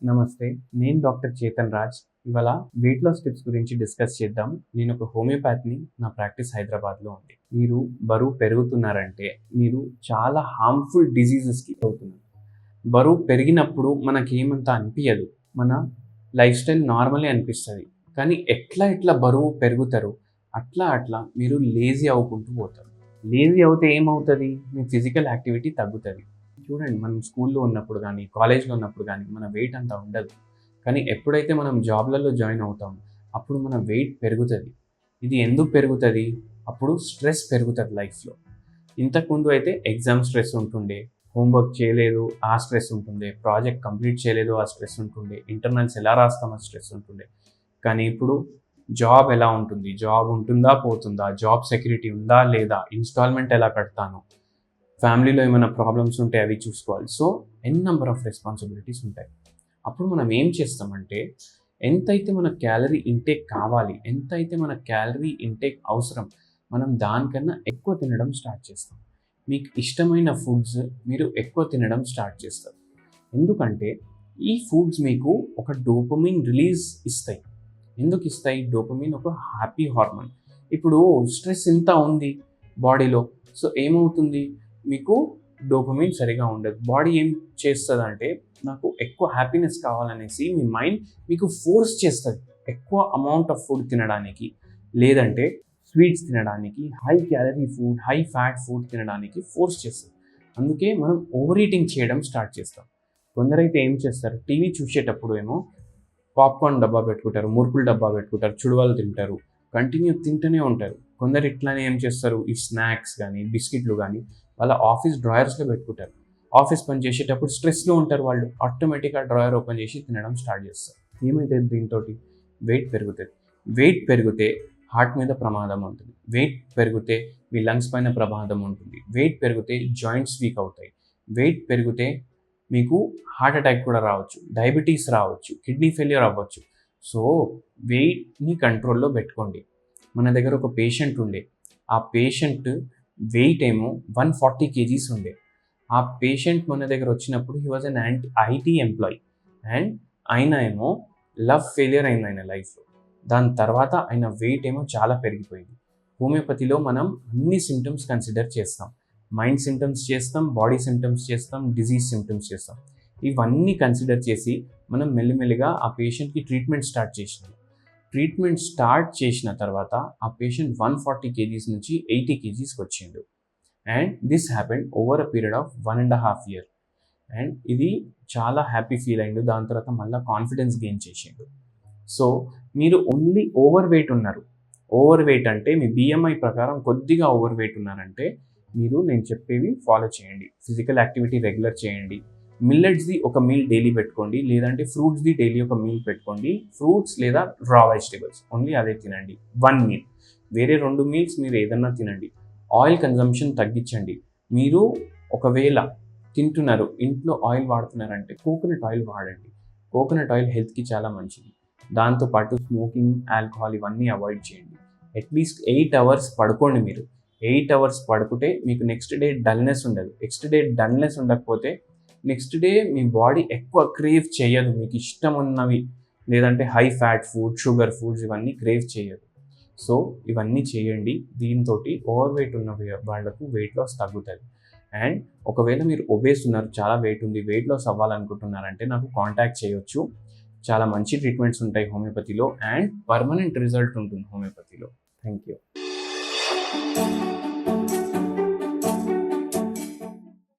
నమస్తే. నేను డాక్టర్ చేతన్ రాజ్. ఇవాళ వెయిట్ లాస్ టిప్స్ గురించి డిస్కస్ చేద్దాం. నేను ఒక హోమియోపాత్‌ని. నా ప్రాక్టీస్ హైదరాబాద్‌లో ఉంది. మీరు బరువు పెరుగుతున్నారంటే మీరు చాలా హార్మ్‌ఫుల్ డిసీజెస్‌కి అవుతున్నారు. బరువు పెరిగినప్పుడు మనకేమంత అనిపియదు. మన లైఫ్ స్టైల్ నార్మలే అనిపిస్తది. కానీ ఎట్లా బరువు పెరుగుతారో అట్లా మీరు లేజీ అవ్వుకుంటూ పోతారు. లేజీ అవుతే ఏమవుతది? మీ ఫిజికల్ యాక్టివిటీ తగ్గుతది. చూడండి, మనం స్కూల్లో ఉన్నప్పుడు గానీ, కాలేజ్‌లో ఉన్నప్పుడు గానీ మన వెయిట్ అంత ఉండదు. కానీ ఎప్పుడైతే మనం జాబ్‌లలో జాయిన్ అవుతామో అప్పుడు మన వెయిట్ పెరుగుతది. ఇది ఎందుకు పెరుగుతది? అప్పుడు స్ట్రెస్ పెరుగుతది లైఫ్‌లో. ఇంతకుముందు అయితే ఎగ్జామ్ స్ట్రెస్ ఉంటుండే, హోంవర్క్ చేయలేదు ఆ స్ట్రెస్ ఉంటుండే, ప్రాజెక్ట్ కంప్లీట్ చేయలేదు ఆ స్ట్రెస్ ఉంటుండే, ఇంటర్నల్స్ ఎలా రాస్తాం ఆ స్ట్రెస్ ఉంటుండే. కానీ ఇప్పుడు జాబ్ ఎలా ఉంటుంది? జాబ్ ఉంటుందా? పోతుందా? జాబ్ సెక్యూరిటీ ఉందా? లేదా? ఇన్‌స్టాల్‌మెంట్ ఎలా కడతాను? ఫ్యామిలీలో ఏమైనా ప్రాబ్లమ్స్ ఉంటే అవి చూసుకోవాలి. సో, నంబర్ ఆఫ్ రెస్పాన్సిబిలిటీస్ ఉంటాయి. అప్పుడు మనం ఏం చేస్తామంటే, ఎంతైతే మన క్యాలరీ ఇంటేక్ కావాలి, ఎంతైతే మన క్యాలరీ ఇంటేక్ అవసరం, మనం దానికన్నా ఎక్కువ తినడం స్టార్ట్ చేస్తాం. మీకు ఇష్టమైన ఫుడ్స్ మీరు ఎక్కువ తినడం స్టార్ట్ చేస్తారు. ఎందుకంటే, ఈ ఫుడ్స్ మీకు ఒక డోపమైన్ రిలీజ్ ఇస్తాయి. ఎందుకు ఇస్తాయి? డోపమైన్ ఒక హ్యాపీ హార్మోన్. ఇప్పుడు స్ట్రెస్ ఇంత ఉంది బాడీలో. సో, ఏమవుతుంది? మీకు డోపమైన్ సరిగా ఉండదు. బాడీ ఏం చేస్తదంటే, నాకు ఎక్కువ హ్యాపీనెస్ కావాలనేసి మీ మైండ్ మీకు ఫోర్స్ చేస్తది. ఎక్కువ అమౌంట్ ఆఫ్ ఫుడ్ తినడానికి, లేదంటే స్వీట్స్ తినడానికి, high calorie food, high fat food తినడానికి ఫోర్స్ చేస్తది. అందుకే మనం ఓవర్ ఈటింగ్ చేయడం స్టార్ట్ చేస్తాం. కొందరైతే ఏం చేస్తారు? టీవీ చూసేటప్పుడు ఏమో పాప్‌కార్న్ డబ్బా పెట్టుకుంటారు, మురుకులు డబ్బా పెట్టుకుంటారు, చుడవలు తింటారు, కంటిన్యూ తింటూనే ఉంటారు. కొందరు ఇట్లానే ఏం చేస్తారు? ఈ స్నాక్స్ గానీ, బిస్కిట్‌లు గానీ వాళ్ళ ఆఫీస్ డ్రాయర్స్‌లో పెట్టుకుంటారు. ఆఫీస్ పని చేసేటప్పుడు స్ట్రెస్‌లో ఉంటారు వాళ్ళు. ఆటోమేటిక్‌గా డ్రాయర్ ఓపెన్ చేసి తినడం స్టార్ట్ చేస్తారు. ఏమైతది దీనితోటి? వెయిట్ పెరుగుతది. వెయిట్ పెరిగితే హార్ట్ మీద ప్రమాదం ఉంటుంది. వెయిట్ పెరిగితే మీ లంగ్స్ పైన ప్రమాదం ఉంటుంది. వెయిట్ పెరిగితే జాయింట్స్ వీక్ అవుతాయి. వెయిట్ పెరిగితే మీకు హార్ట్ అటాక్ కూడా రావచ్చు, డయాబెటీస్ రావచ్చు, కిడ్నీ ఫెయిల్యూర్ అవ్వచ్చు. సో, వెయిట్‌ని కంట్రోల్‌లో పెట్టుకోండి. మన దగ్గర ఒక పేషెంట్ ఉండే. ఆ పేషెంట్ వెయిట్ ఏమో 140 కేజీస్ ఉండే. ఆ పేషెంట్ మన దగ్గర వచ్చినప్పుడు he was IT employee and ఆయన ఏమో లవ్ ఫెయిల్యూర్ అయింది ఆయన లైఫ్‌లో. దాని తర్వాత ఆయన వెయిట్ ఏమో చాలా పెరిగిపోయింది. హోమియోపతిలో మనం అన్ని సింప్టమ్స్ కన్సిడర్ చేస్తాం. మైండ్ సింప్టమ్స్ చేస్తాం, బాడీ సింప్టమ్స్ చేస్తాం, డిజీజ్ సింప్టమ్స్ చేస్తాం. ఇవన్నీ కన్సిడర్ చేసి మనం మెల్లిమెల్లిగా ఆ పేషెంట్‌కి ట్రీట్మెంట్ స్టార్ట్ చేసినాం. ట్రీట్మెంట్ స్టార్ట్ చేసిన తర్వాత ఆ పేషెంట్ 140 కేజీస్ నుంచి 80 కేజీస్‌కి వచ్చిండు. And this happened over a period of 1.5 year. And ఇది చాలా హ్యాపీ ఫీల్ అయిండు. దాని తర్వాత మళ్ళీ కాన్ఫిడెన్స్ గెయిన్ చేసిండు. సో, మీరు ఓన్లీ ఓవర్ వెయిట్ ఉన్నారు. ఓవర్ వెయిట్ అంటే మీ BMI ప్రకారం కొద్దిగా ఓవర్ వెయిట్ ఉన్నారంటే మీరు నేను చెప్పేవి ఫాలో చేయండి. ఫిజికల్ యాక్టివిటీ రెగ్యులర్ చేయండి. మిల్లెట్స్‌ది ఒక మీల్ డైలీ పెట్టుకోండి. లేదంటే ఫ్రూట్స్‌ది డైలీ ఒక మీల్ పెట్టుకోండి. ఫ్రూట్స్ లేదా రా వెజిటబుల్స్ ఓన్లీ అదే తినండి. 1 మీల్. వేరే 2 మీల్స్ మీరు ఏదన్నా తినండి. ఆయిల్ కన్జంప్షన్ తగ్గించండి. మీరు ఒకవేళ తింటున్నారు, ఇంట్లో ఆయిల్ వాడుతున్నారంటే కోకోనట్ ఆయిల్ వాడండి. కోకోనట్ ఆయిల్ హెల్త్‌కి చాలా మంచిది. దాంతో పాటు స్మోకింగ్, ఆల్కహాల్ ఇవన్నీ అవాయిడ్ చేయండి. అట్‌లీస్ట్ 8 అవర్స్ పడుకోండి మీరు. 8 అవర్స్ పడుకుంటే మీకు నెక్స్ట్ డే డల్‌నెస్ ఉండదు. నెక్స్ట్ డే డల్‌నెస్ ఉండకపోతే నెక్స్ట్ డే మీ బాడీ ఎక్కువ క్రేవ్ చేయదు. మీకు ఇష్టం ఉన్నవి లేదంటే high fat food, sugar foods ఇవన్నీ క్రేవ్ చేయదు. సో, ఇవన్నీ చేయండి. దీనితోటి ఓవర్ వెయిట్ ఉన్న వాళ్ళకు వెయిట్ లాస్ తగ్గుతది. అండ్ ఒకవేళ మీరు ఒబేస్ ఉన్నారు, చాలా వెయిట్ ఉంది, వెయిట్ లాస్ అవ్వాలనుకుంటున్నారంటే నాకు కాంటాక్ట్ చేయొచ్చు. చాలా మంచి ట్రీట్మెంట్స్ ఉంటాయి హోమియోపతిలో అండ్ పర్మనెంట్ రిజల్ట్ ఉంటుంది హోమియోపతిలో.